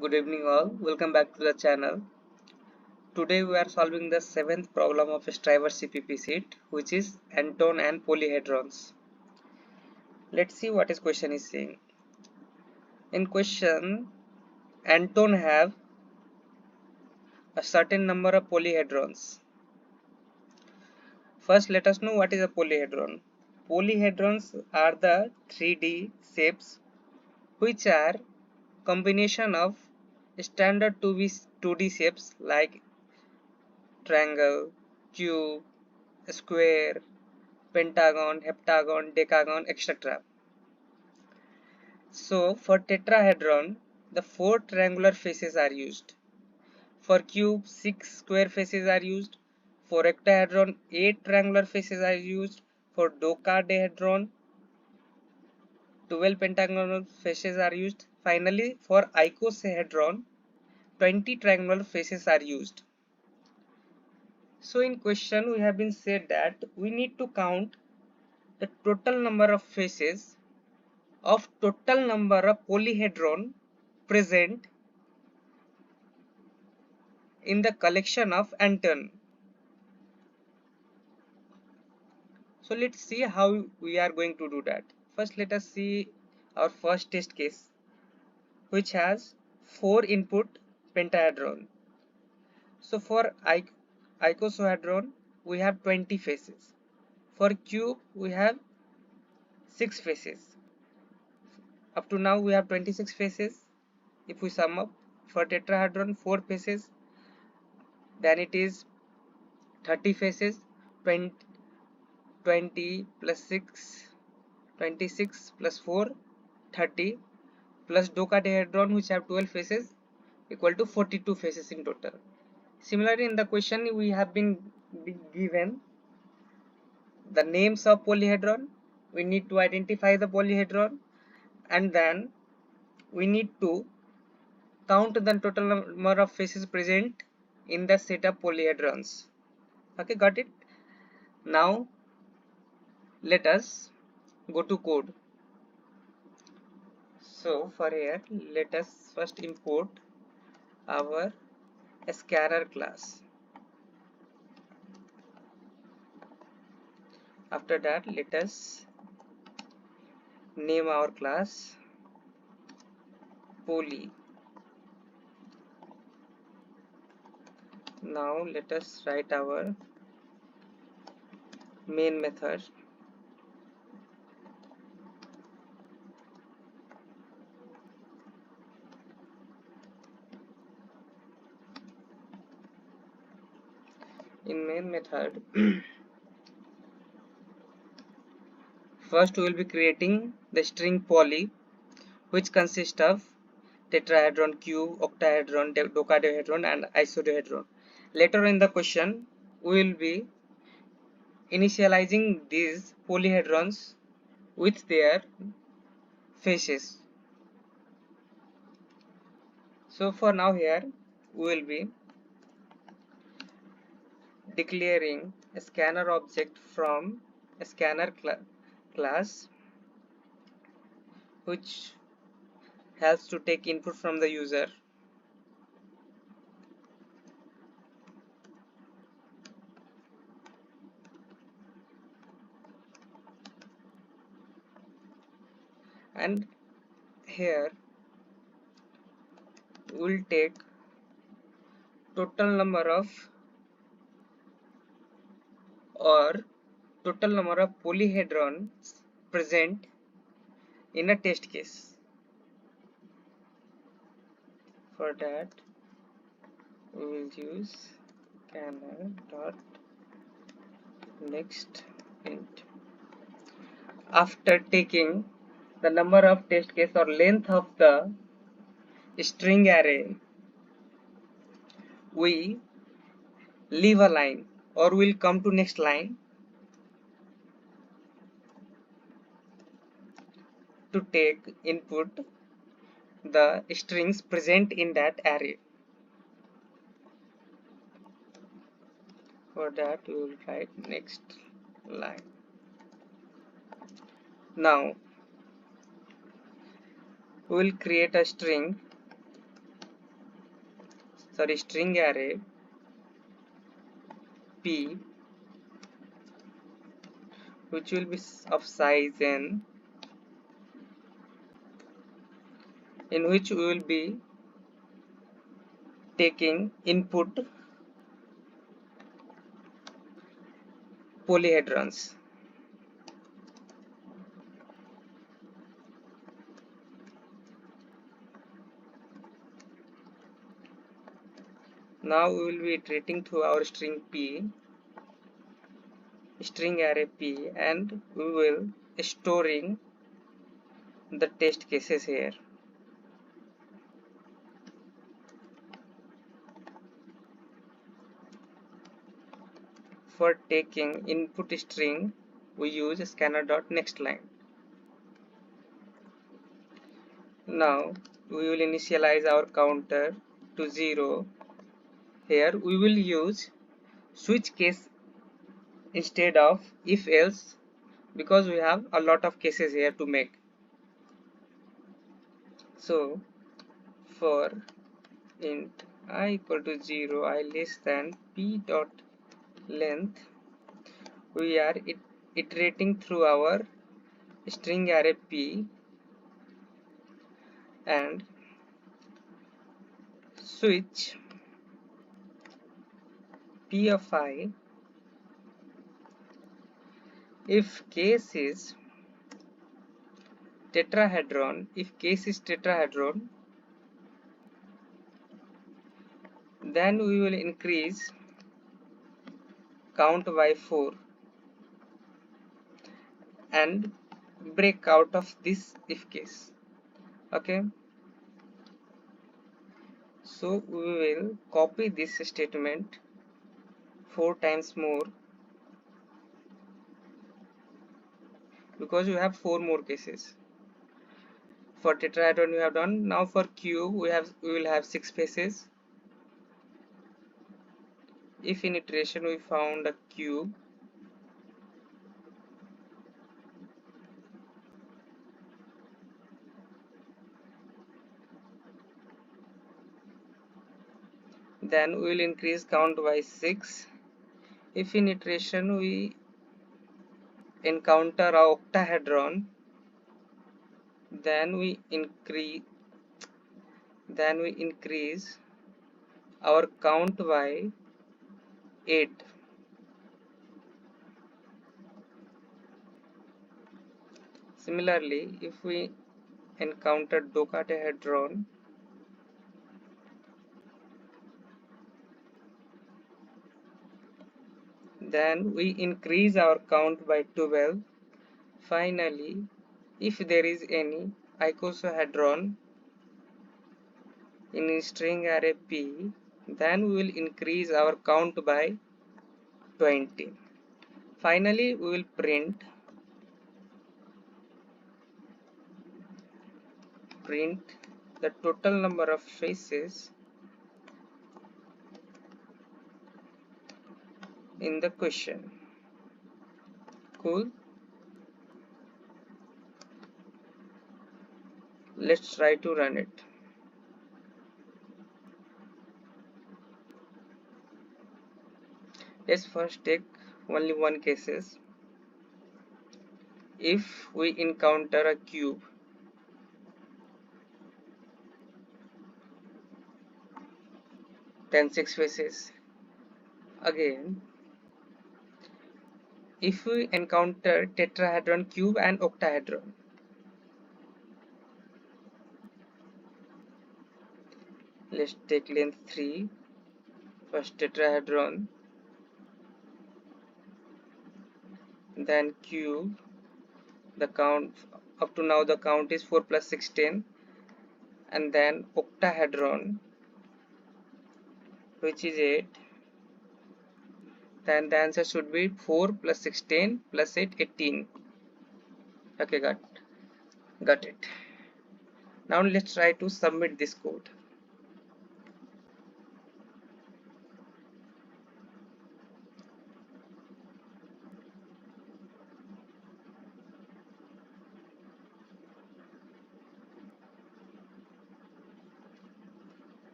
Good evening all, welcome back to the channel. Today we are solving the 7th problem of Striver CPP sheet, which is Anton and Polyhedrons. Let's see what his question is saying. In question, Anton have a certain number of polyhedrons. First let us know what is a polyhedron. Polyhedrons are the 3D shapes which are combination of standard 2D shapes like triangle, cube, square, pentagon, heptagon, decagon, etc. So for tetrahedron, the 4 triangular faces are used. For cube, 6 square faces are used. For octahedron, 8 triangular faces are used. For dodecahedron, 12 pentagonal faces are used. Finally, for icosahedron, 20 triangular faces are used. So in question, we have been said that we need to count the total number of faces of total number of polyhedron present in the collection of Anton. So let's see how we are going to do that. First let us see our first test case, which has 4 input pentahedron. So for icosahedron we have 20 faces. For cube we have 6 faces. Up to now we have 26 faces. If we sum up, for tetrahedron 4 faces, then it is 30 faces. 20 plus 6, 26 plus 4, 30, plus dodecahedron which have 12 faces equal to 42 faces in total. Similarly, in the question we have been given the names of polyhedron. We need to identify the polyhedron and then we need to count the total number of faces present in the set of polyhedrons. Okay, got it? Now let us go to code. So for here, let us first import our scanner class. After that, let us name our class poly. Now let us write our main method. In main method, first we will be creating the string poly, which consists of tetrahedron, cube, octahedron, dodecahedron and icosahedron. Later in the question, we will be initializing these polyhedrons with their faces. So for now here, we will be declaring a scanner object from a scanner class, which has to take input from the user. And here we'll take total number of polyhedrons present in a test case. For that we will use scanner dot next int. After taking the number of test case or length of the string array, we leave a line or we'll come to next line to take input the strings present in that array. For that we will write next line. Now we will create a string string array P, which will be of size n, in which we will be taking input polyhedrons. Now we will be iterating through our string P, string array P, and we will storing the test cases here. For taking input string, we use scanner.nextLine. Now we will initialize our counter to 0. Here we will use switch case instead of if else, because we have a lot of cases here to make. So for int I equal to 0, I less than p dot length, we are iterating through our string array P and switch P of I if case is tetrahedron. If case is tetrahedron, then we will increase count by 4 and break out of this if case. Okay, so we will copy this statement 4 times more, because we have 4 more cases. For tetrahedron we have done. Now for cube we will have 6 faces. If in iteration we found a cube, then we will increase count by 6. If in iteration we encounter a octahedron, then we increase our count by 8. Similarly, if we encounter dodecahedron, then we increase our count by 12. Finally, if there is any icosahedron in string array P, then we will increase our count by 20. Finally, we will print the total number of faces in the question. Cool. Let's try to run it. Let's first take only one cases. If we encounter a cube, then 6 faces. Again, if we encounter tetrahedron, cube and octahedron, let's take length 3. First tetrahedron, then cube. The count up to now, the count is 4 plus 16, and then octahedron, which is 8. Then the answer should be 4 plus 16 plus 8, 18. Okay, got it. Now let's try to submit this code.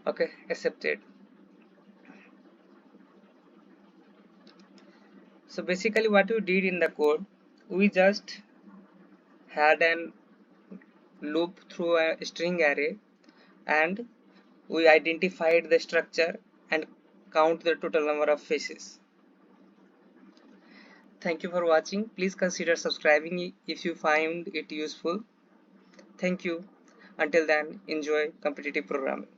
Okay, accepted. So basically what we did in the code, we just had an loop through a string array, and we identified the structure and count the total number of faces. Thank you for watching. Please consider subscribing if you find it useful. Thank you. Until then, enjoy competitive programming.